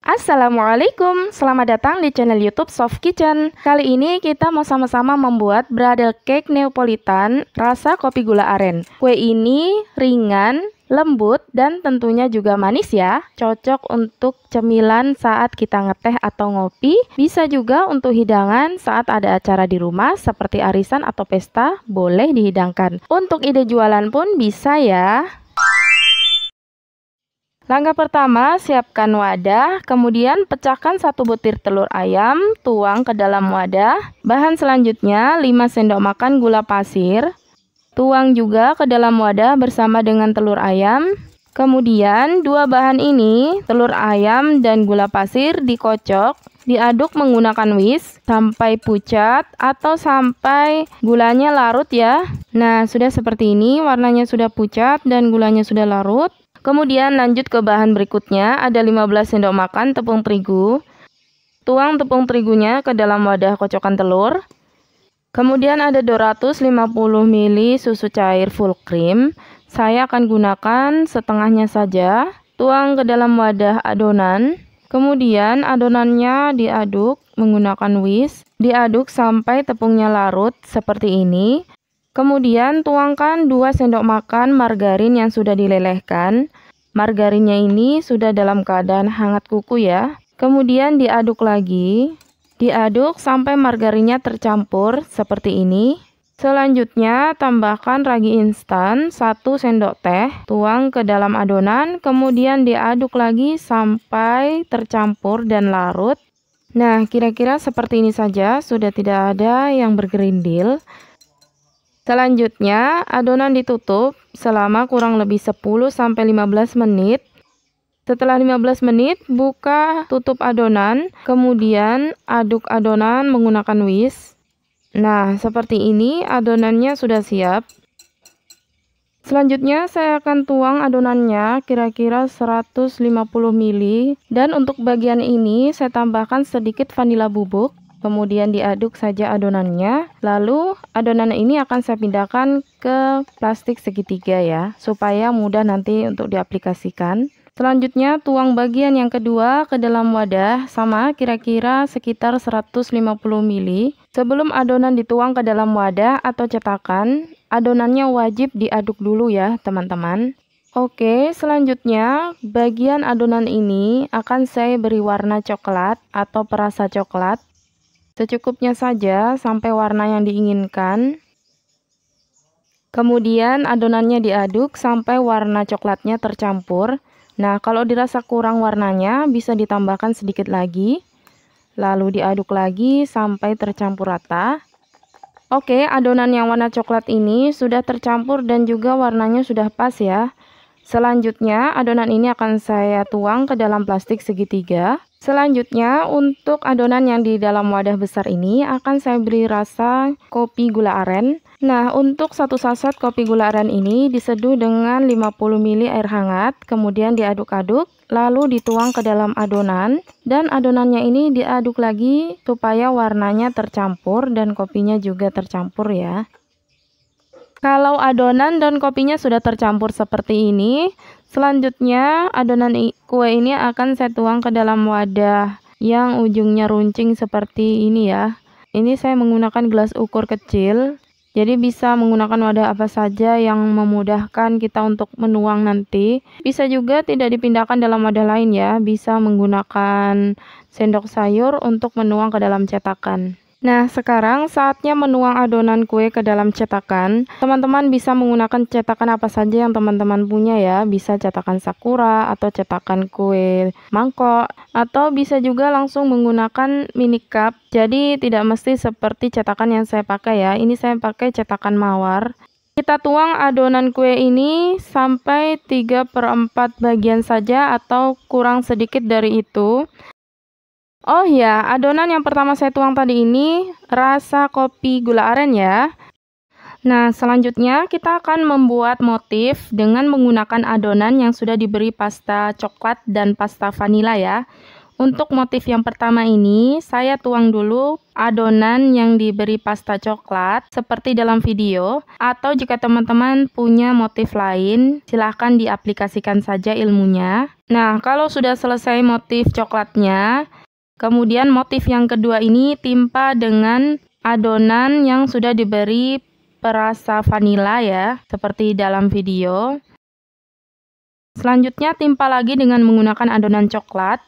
Assalamualaikum, selamat datang di channel YouTube Soft Kitchen. Kali ini kita mau sama-sama membuat bridal cake Neapolitan rasa kopi gula aren. Kue ini ringan, lembut, dan tentunya juga manis ya. Cocok untuk cemilan saat kita ngeteh atau ngopi. Bisa juga untuk hidangan saat ada acara di rumah seperti arisan atau pesta, boleh dihidangkan. Untuk ide jualan pun bisa ya. Langkah pertama, siapkan wadah, kemudian pecahkan 1 butir telur ayam, tuang ke dalam wadah. Bahan selanjutnya 5 sendok makan gula pasir. Tuang juga ke dalam wadah bersama dengan telur ayam. Kemudian dua bahan ini, telur ayam dan gula pasir dikocok, diaduk menggunakan whisk sampai pucat atau sampai gulanya larut ya. Nah, sudah seperti ini, warnanya sudah pucat dan gulanya sudah larut. Kemudian lanjut ke bahan berikutnya, ada 15 sendok makan tepung terigu. Tuang tepung terigunya ke dalam wadah kocokan telur. Kemudian ada 250 ml susu cair full cream. Saya akan gunakan setengahnya saja. Tuang ke dalam wadah adonan. Kemudian adonannya diaduk menggunakan whisk. Diaduk sampai tepungnya larut seperti ini. Kemudian tuangkan 2 sendok makan margarin yang sudah dilelehkan. Margarinnya ini sudah dalam keadaan hangat kuku ya. Kemudian diaduk lagi. Diaduk sampai margarinnya tercampur seperti ini. Selanjutnya tambahkan ragi instan 1 sendok teh. Tuang ke dalam adonan. Kemudian diaduk lagi sampai tercampur dan larut. Nah, kira-kira seperti ini saja. Sudah tidak ada yang bergerindil. Selanjutnya, adonan ditutup selama kurang lebih 10-15 menit. Setelah 15 menit, buka tutup adonan, kemudian aduk adonan menggunakan whisk. Nah, seperti ini adonannya sudah siap. Selanjutnya, saya akan tuang adonannya kira-kira 150 ml. Dan untuk bagian ini, saya tambahkan sedikit vanila bubuk. Kemudian diaduk saja adonannya. Lalu adonan ini akan saya pindahkan ke plastik segitiga ya, supaya mudah nanti untuk diaplikasikan. Selanjutnya tuang bagian yang kedua ke dalam wadah sama kira-kira sekitar 150 ml. Sebelum adonan dituang ke dalam wadah atau cetakan, adonannya wajib diaduk dulu ya teman-teman. Oke, selanjutnya bagian adonan ini akan saya beri warna coklat atau perasa coklat. Secukupnya saja sampai warna yang diinginkan. Kemudian adonannya diaduk sampai warna coklatnya tercampur. Nah, kalau dirasa kurang warnanya bisa ditambahkan sedikit lagi. Lalu diaduk lagi sampai tercampur rata. Oke, adonan yang warna coklat ini sudah tercampur dan juga warnanya sudah pas ya. Selanjutnya adonan ini akan saya tuang ke dalam plastik segitiga. Selanjutnya untuk adonan yang di dalam wadah besar ini akan saya beri rasa kopi gula aren. Nah, untuk 1 saset kopi gula aren ini diseduh dengan 50 ml air hangat, kemudian diaduk-aduk, lalu dituang ke dalam adonan. Dan adonannya ini diaduk lagi supaya warnanya tercampur dan kopinya juga tercampur ya. Kalau adonan dan kopinya sudah tercampur seperti ini, selanjutnya adonan kue ini akan saya tuang ke dalam wadah yang ujungnya runcing seperti ini ya. Ini saya menggunakan gelas ukur kecil, jadi bisa menggunakan wadah apa saja yang memudahkan kita untuk menuang nanti. Bisa juga tidak dipindahkan dalam wadah lain ya, bisa menggunakan sendok sayur untuk menuang ke dalam cetakan. Nah, sekarang saatnya menuang adonan kue ke dalam cetakan. Teman-teman bisa menggunakan cetakan apa saja yang teman-teman punya ya. Bisa cetakan sakura atau cetakan kue mangkok. Atau bisa juga langsung menggunakan mini cup. Jadi tidak mesti seperti cetakan yang saya pakai ya. Ini saya pakai cetakan mawar. Kita tuang adonan kue ini sampai 3/4 bagian saja atau kurang sedikit dari itu. Oh ya, adonan yang pertama saya tuang tadi ini rasa kopi gula aren ya. Nah, selanjutnya kita akan membuat motif dengan menggunakan adonan yang sudah diberi pasta coklat dan pasta vanila ya. Untuk motif yang pertama ini, saya tuang dulu adonan yang diberi pasta coklat seperti dalam video. Atau jika teman-teman punya motif lain, silahkan diaplikasikan saja ilmunya. Nah, kalau sudah selesai motif coklatnya, kemudian motif yang kedua ini timpa dengan adonan yang sudah diberi perasa vanila ya, seperti dalam video. Selanjutnya timpa lagi dengan menggunakan adonan coklat.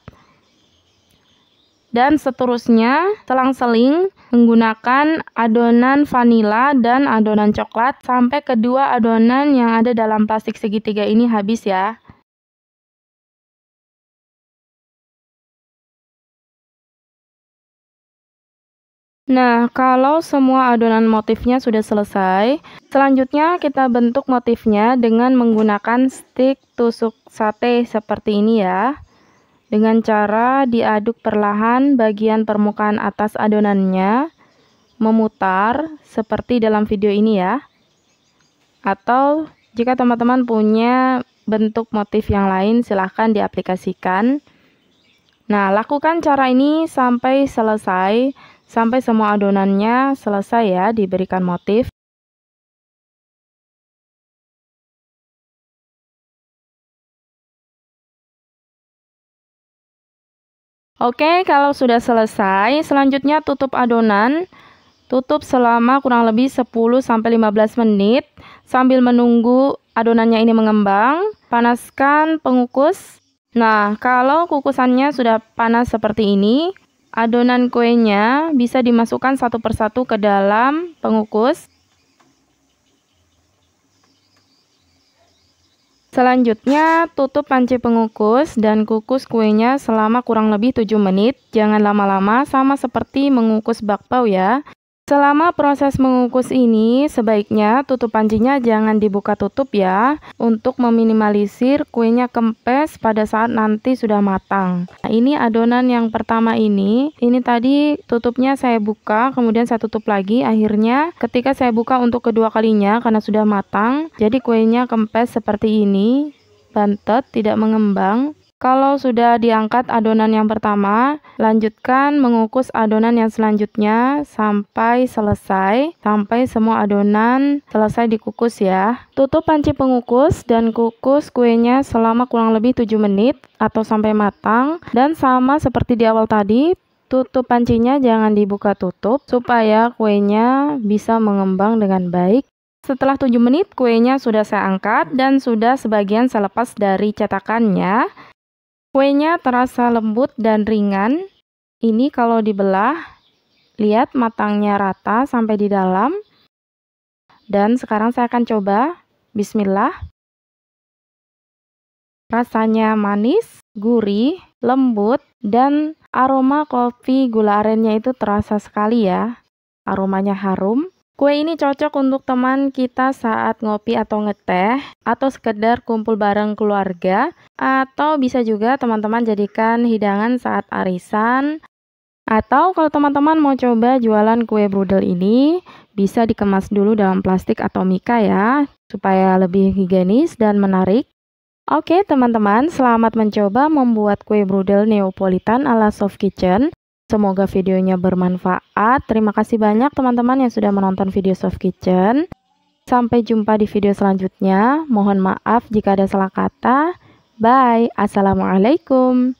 Dan seterusnya selang-seling menggunakan adonan vanila dan adonan coklat sampai kedua adonan yang ada dalam plastik segitiga ini habis ya. Nah, kalau semua adonan motifnya sudah selesai, selanjutnya kita bentuk motifnya dengan menggunakan stik tusuk sate seperti ini ya. Dengan cara diaduk perlahan bagian permukaan atas adonannya, memutar seperti dalam video ini ya. Atau jika teman-teman punya bentuk motif yang lain, silahkan diaplikasikan. Nah, lakukan cara ini sampai selesai, sampai semua adonannya selesai ya diberikan motif. Oke, kalau sudah selesai, selanjutnya tutup adonan. Tutup selama kurang lebih 10-15 menit sambil menunggu adonannya ini mengembang. Panaskan pengukus. Nah, kalau kukusannya sudah panas seperti ini, adonan kuenya bisa dimasukkan satu persatu ke dalam pengukus. Selanjutnya, tutup panci pengukus dan kukus kuenya selama kurang lebih 7 menit. Jangan lama-lama, sama seperti mengukus bakpao ya. Selama proses mengukus ini, sebaiknya tutup pancinya jangan dibuka tutup ya, untuk meminimalisir kuenya kempes pada saat nanti sudah matang. Nah, ini adonan yang pertama ini tadi tutupnya saya buka, kemudian saya tutup lagi. Akhirnya ketika saya buka untuk kedua kalinya karena sudah matang, jadi kuenya kempes seperti ini, bantet, tidak mengembang. Kalau sudah diangkat adonan yang pertama, lanjutkan mengukus adonan yang selanjutnya sampai selesai, sampai semua adonan selesai dikukus ya. Tutup panci pengukus dan kukus kuenya selama kurang lebih 7 menit atau sampai matang. Dan sama seperti di awal tadi, tutup pancinya jangan dibuka tutup supaya kuenya bisa mengembang dengan baik. Setelah 7 menit kuenya sudah saya angkat dan sudah sebagian saya lepas dari cetakannya. Kuenya terasa lembut dan ringan. Ini kalau dibelah, lihat matangnya rata sampai di dalam. Dan sekarang saya akan coba. Bismillah. Rasanya manis, gurih, lembut, dan aroma kopi gula arennya itu terasa sekali ya. Aromanya harum. Kue ini cocok untuk teman kita saat ngopi atau ngeteh, atau sekedar kumpul bareng keluarga, atau bisa juga teman-teman jadikan hidangan saat arisan. Atau kalau teman-teman mau coba jualan kue brudel ini, bisa dikemas dulu dalam plastik atau mika ya, supaya lebih higienis dan menarik. Oke teman-teman, selamat mencoba membuat kue brudel Neapolitan ala Soft Kitchen. Semoga videonya bermanfaat. Terima kasih banyak teman-teman yang sudah menonton video Soft Kitchen. Sampai jumpa di video selanjutnya. Mohon maaf jika ada salah kata. Bye. Assalamualaikum.